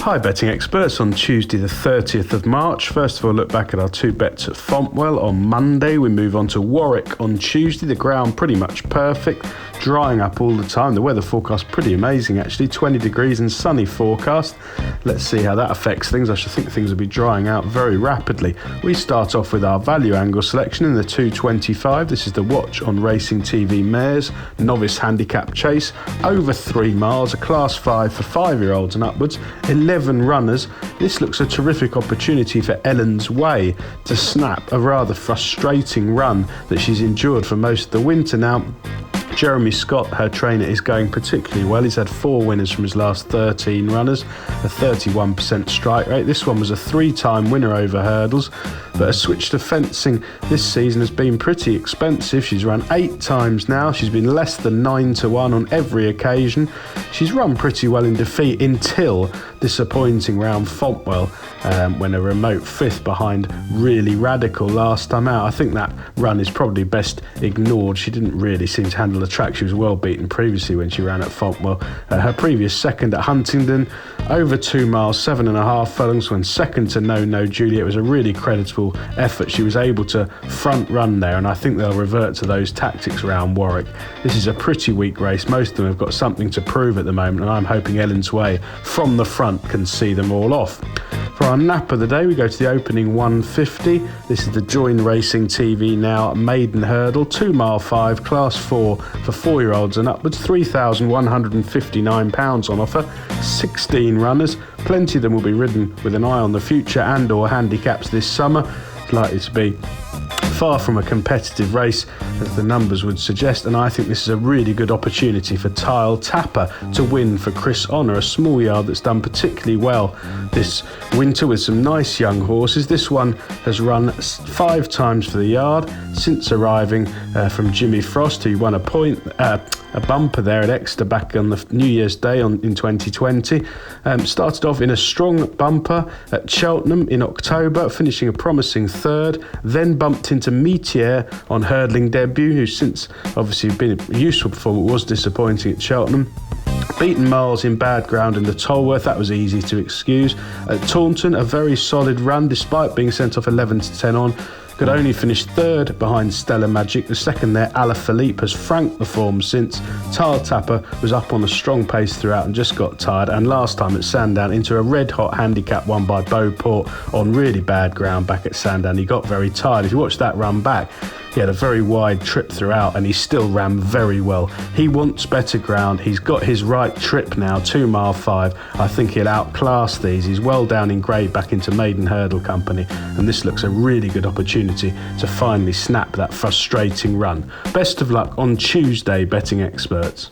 Hi betting experts, on Tuesday the 30th of March. First of all, look back at our two bets at Fontwell on Monday. We move on to Warwick on Tuesday. The ground pretty much perfect, drying up all the time. The weather forecast pretty amazing actually, 20 degrees and sunny forecast. Let's see how that affects things. I should think things will be drying out very rapidly. We start off with our value angle selection in the 225. This is the watch on Racing TV Mares novice handicap chase over 3 miles, a class 5 for 5-year-olds and upwards, 11 runners. This looks a terrific opportunity for Ellen's Way to snap a rather frustrating run that she's endured for most of the winter. Now, Jeremy Scott, her trainer, is going particularly well. He's had 4 winners from his last 13 runners, a 31% strike rate. This one was a 3-time winner over hurdles, but a switch to fencing this season has been pretty expensive. She's run 8 times now. She's been less than 9-1 on every occasion. She's run pretty well in defeat until disappointing round Fontwell, when a remote 5th behind Really Radical last time out. I think that run is probably best ignored. She didn't really seem to handle the track. She was well beaten previously when she ran at Fontwell. Her previous second at Huntingdon, over 2 miles, 7.5 furlongs, when second to No Juliet. It was a really creditable effort. She was able to front run there, and I think they'll revert to those tactics around Warwick. This is a pretty weak race. Most of them have got something to prove at the moment, and I'm hoping Ellen's Way from the front can see them all off. For our nap of the day, we go to the opening 150. This is the Join Racing TV Now maiden hurdle, 2 mile 5, class 4 for 4-year-olds and upwards, £3,159 on offer, 16 runners. Plenty of them will be ridden with an eye on the future and or handicaps this summer. It's likely to be far from a competitive race, as the numbers would suggest, and I think this is a really good opportunity for Tile Tapper to win for Chris Honour, a small yard that's done particularly well this winter with some nice young horses. This one has run 5 times for the yard since arriving from Jimmy Frost, who won a bumper there at Exeter back on the New Year's Day in 2020. Started off in a strong bumper at Cheltenham in October, finishing a promising 3rd, then bumped into Meteor on hurdling debut, who's since obviously been a useful performer, was disappointing at Cheltenham. Beaten miles in bad ground in the Tolworth, that was easy to excuse. At Taunton, a very solid run despite being sent off 11 to 10 on. Could only finish 3rd behind Stella Magic. The second there, Ala Philippe, has franked the form since. Tile Tapper was up on a strong pace throughout and just got tired, and last time at Sandown into a red-hot handicap won by Beauport on really bad ground back at Sandown. He got very tired. If you watch that run back, he had a very wide trip throughout and he still ran very well. He wants better ground. He's got his right trip now, 2 mile 5. I think he'll outclass these. He's well down in grade back into maiden hurdle company, and this looks a really good opportunity to finally snap that frustrating run. Best of luck on Tuesday, betting experts.